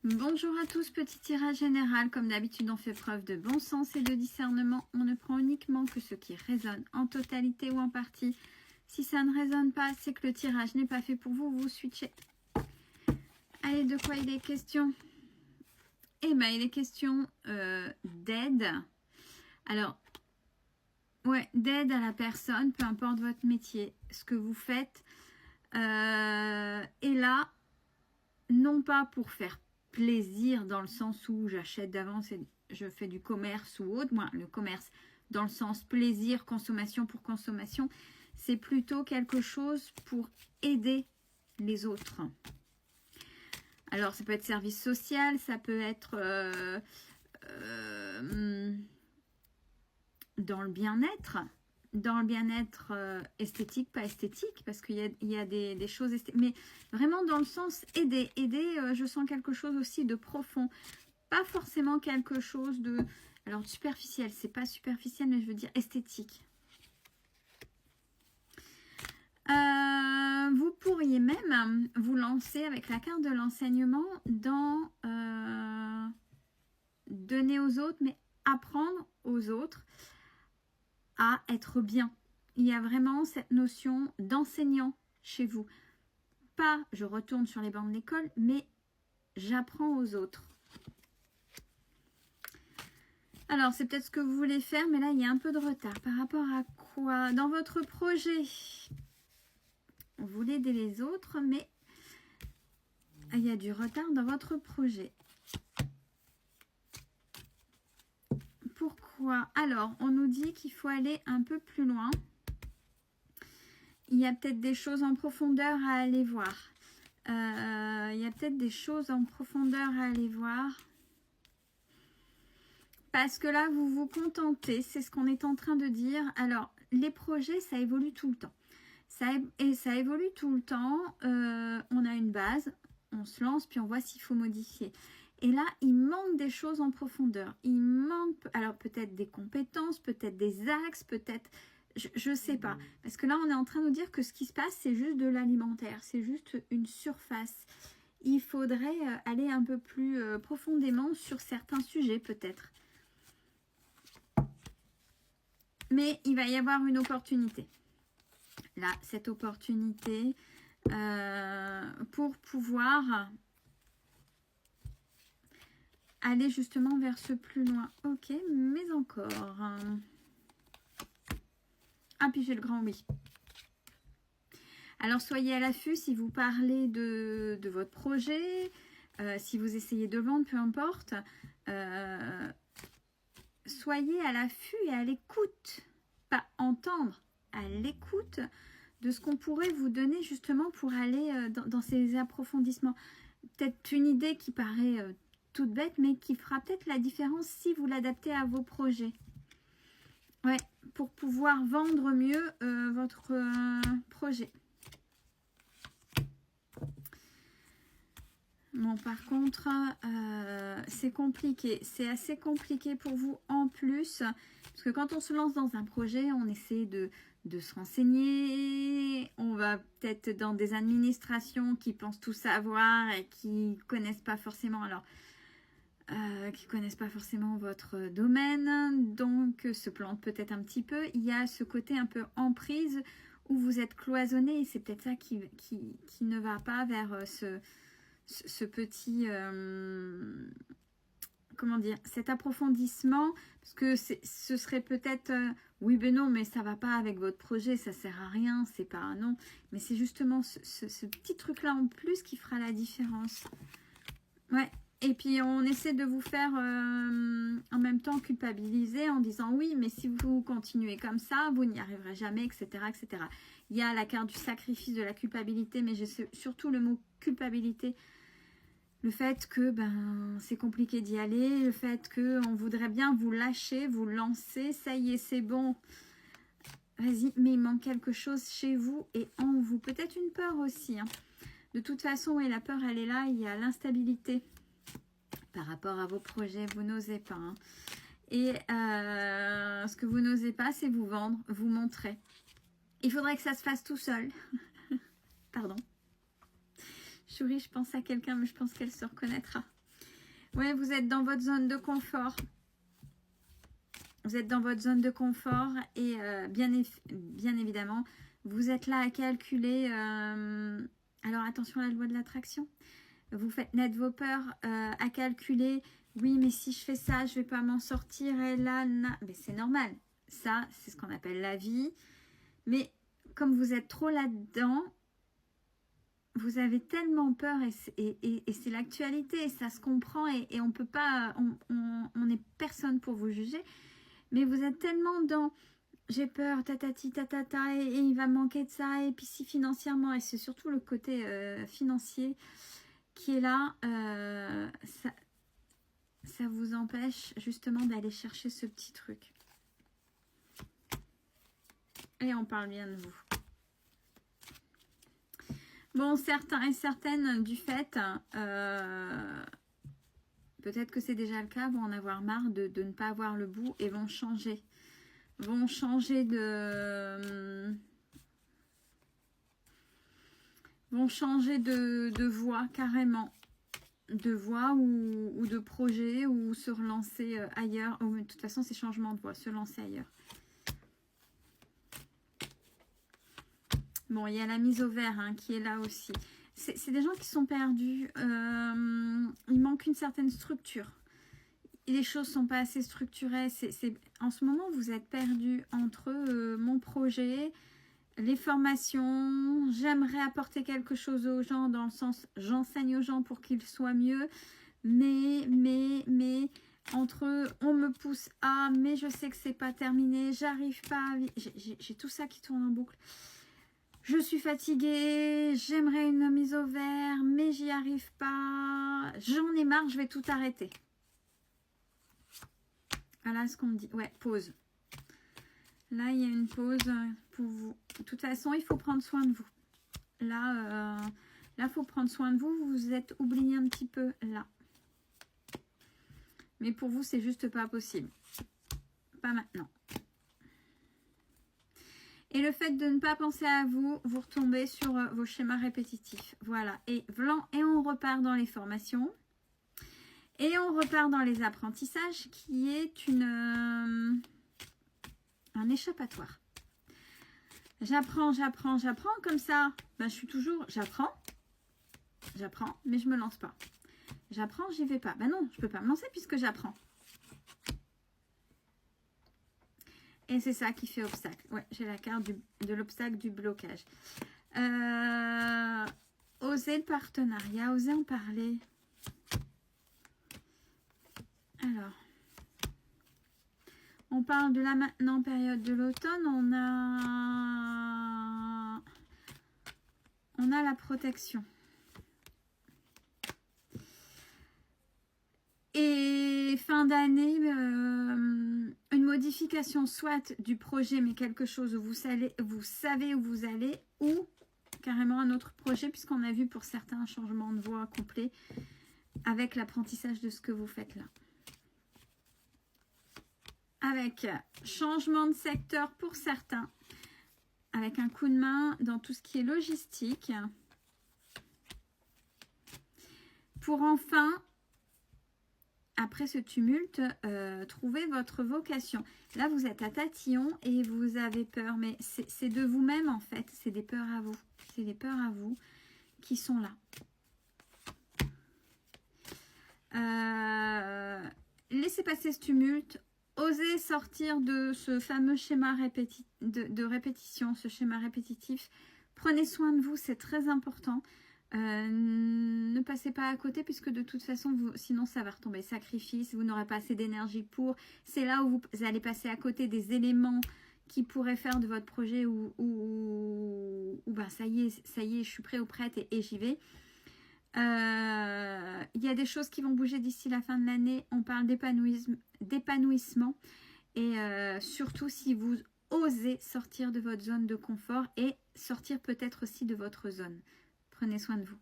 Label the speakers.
Speaker 1: Bonjour à tous, petit tirage général. Comme d'habitude, on fait preuve de bon sens et de discernement. On ne prend uniquement que ce qui résonne en totalité ou en partie. Si ça ne résonne pas, c'est que le tirage n'est pas fait pour vous, vous switchez. Allez, de quoi il est question? Eh bien, il est question d'aide. Alors, ouais, d'aide à la personne, peu importe votre métier, ce que vous faites. Et là, non pas pour faire plaisir dans le sens où j'achète d'avance et je fais du commerce ou autre. Moi, le commerce dans le sens plaisir, consommation pour consommation, c'est plutôt quelque chose pour aider les autres. Alors, ça peut être service social, ça peut être dans le bien-être. Dans le bien-être esthétique, pas esthétique, parce qu'il y a des choses esthétiques, mais vraiment dans le sens aider. Aider, je sens quelque chose aussi de profond. Pas forcément quelque chose de... Alors, superficiel, c'est pas superficiel, mais je veux dire esthétique. Vous pourriez même vous lancer avec la carte de l'enseignement dans donner aux autres, mais apprendre aux autres à être bien. Il y a vraiment cette notion d'enseignant chez vous. Pas je retourne sur les bancs de l'école, mais j'apprends aux autres. Alors, c'est peut-être ce que vous voulez faire, mais là, il y a un peu de retard. Par rapport à quoi? Dans votre projet, vous voulez aider les autres, mais il y a du retard dans votre projet. Pourquoi? Alors, on nous dit qu'il faut aller un peu plus loin. Il y a peut-être des choses en profondeur à aller voir. Il y a peut-être des choses en profondeur à aller voir. Parce que là, vous vous contentez, c'est ce qu'on est en train de dire. Alors, les projets, ça évolue tout le temps. Ça évolue tout le temps. On a une base, on se lance, puis on voit s'il faut modifier. Et là, il manque des choses en profondeur. Il manque, alors peut-être des compétences, peut-être des axes, peut-être, je ne sais pas. Parce que là, on est en train de nous dire que ce qui se passe, c'est juste de l'alimentaire. C'est juste une surface. Il faudrait aller un peu plus profondément sur certains sujets, peut-être. Mais il va y avoir une opportunité. Là, cette opportunité pour pouvoir aller justement vers ce plus loin. Ok, mais encore. Ah, puis j'ai le grand oui. Alors, soyez à l'affût si vous parlez de votre projet, si vous essayez de vendre, peu importe. Soyez à l'affût et à l'écoute, pas entendre, à l'écoute de ce qu'on pourrait vous donner justement pour aller dans ces approfondissements. Peut-être une idée qui paraît toute bête, mais qui fera peut-être la différence si vous l'adaptez à vos projets. Ouais, pour pouvoir vendre mieux votre projet. Bon, par contre, c'est compliqué. C'est assez compliqué pour vous en plus. Parce que quand on se lance dans un projet, on essaie de se renseigner. On va peut-être dans des administrations qui pensent tout savoir et qui connaissent pas forcément... Alors, qui connaissent pas forcément votre domaine, donc se plantent peut-être un petit peu. Il y a ce côté un peu emprise où vous êtes cloisonné et c'est peut-être ça qui ne va pas vers ce petit, comment dire, cet approfondissement, parce que ce serait peut-être, oui ben non, mais ça va pas avec votre projet, ça sert à rien, c'est pas, non, mais c'est justement ce petit truc-là en plus qui fera la différence. Ouais. Et puis, on essaie de vous faire en même temps culpabiliser en disant oui, mais si vous continuez comme ça, vous n'y arriverez jamais, etc., etc. Il y a la carte du sacrifice, de la culpabilité, mais j'ai surtout le mot culpabilité. Le fait que c'est compliqué d'y aller, le fait qu'on voudrait bien vous lâcher, vous lancer, ça y est, c'est bon. Vas-y, mais il manque quelque chose chez vous et en vous. Peut-être une peur aussi. Hein. De toute façon, oui, la peur, elle est là, il y a l'instabilité. Par rapport à vos projets, vous n'osez pas. Hein. Et ce que vous n'osez pas, c'est vous vendre, vous montrer. Il faudrait que ça se fasse tout seul. Pardon. Chouris, je pense à quelqu'un, mais je pense qu'elle se reconnaîtra. Ouais, vous êtes dans votre zone de confort. Vous êtes dans votre zone de confort et bien évidemment, vous êtes là à calculer. Alors attention à la loi de l'attraction. Vous faites naître vos peurs à calculer. Oui, mais si je fais ça, je vais pas m'en sortir. Et là, mais c'est normal. Ça, c'est ce qu'on appelle la vie. Mais comme vous êtes trop là-dedans, vous avez tellement peur et c'est l'actualité. Ça se comprend et on peut pas, on n'est personne pour vous juger. Mais vous êtes tellement dans j'ai peur, tatati, tatata, et il va me manquer de ça, et puis si financièrement, et c'est surtout le côté financier qui est là, ça vous empêche justement d'aller chercher ce petit truc. Et on parle bien de vous. Bon, certains et certaines du fait, peut-être que c'est déjà le cas, vont en avoir marre de ne pas avoir le bout et vont changer. Vont changer de voie carrément, de voie ou de projet ou se relancer ailleurs. Oh, mais de toute façon, c'est changement de voie, se lancer ailleurs. Bon, il y a la mise au vert hein, qui est là aussi. C'est des gens qui sont perdus. Il manque une certaine structure. Les choses ne sont pas assez structurées. En ce moment, vous êtes perdu entre mon projet, les formations, j'aimerais apporter quelque chose aux gens dans le sens, j'enseigne aux gens pour qu'ils soient mieux, mais, entre on me pousse à, mais je sais que c'est pas terminé, j'arrive pas, j'ai tout ça qui tourne en boucle. Je suis fatiguée, j'aimerais une mise au vert, mais j'y arrive pas, j'en ai marre, je vais tout arrêter. Voilà ce qu'on me dit. Ouais, pause. Là, il y a une pause pour vous. De toute façon, il faut prendre soin de vous. Là, il faut prendre soin de vous. Vous vous êtes oublié un petit peu là. Mais pour vous, c'est juste pas possible. Pas maintenant. Et le fait de ne pas penser à vous, vous retombez sur vos schémas répétitifs. Voilà. Et on repart dans les formations. Et on repart dans les apprentissages qui est un échappatoire. J'apprends comme ça. Ben, je suis toujours, j'apprends, mais je me lance pas. J'apprends, j'y vais pas. Ben non, je peux pas me lancer puisque j'apprends. Et c'est ça qui fait obstacle. Ouais, j'ai la carte de l'obstacle du blocage. Oser le partenariat, oser en parler. Alors, on parle de là maintenant, période de l'automne. On a la protection. Et fin d'année, une modification soit du projet, mais quelque chose où vous savez où vous allez, ou carrément un autre projet, puisqu'on a vu pour certains un changement de voie complet avec l'apprentissage de ce que vous faites là. Avec changement de secteur pour certains, avec un coup de main dans tout ce qui est logistique, pour enfin, après ce tumulte, trouver votre vocation. Là, vous êtes à tatillon et vous avez peur, mais c'est de vous-même en fait, c'est des peurs à vous. C'est des peurs à vous qui sont là. Laissez passer ce tumulte. Osez sortir de ce fameux schéma de répétition, ce schéma répétitif. Prenez soin de vous, c'est très important. Ne passez pas à côté puisque de toute façon, sinon ça va retomber. Sacrifice, vous n'aurez pas assez d'énergie pour. C'est là où vous allez passer à côté des éléments qui pourraient faire de votre projet ou ben ça y est, je suis prêt ou prête et j'y vais. Il y a des choses qui vont bouger d'ici la fin de l'année. On parle d'épanouissement et surtout si vous osez sortir de votre zone de confort et sortir peut-être aussi de votre zone. Prenez soin de vous.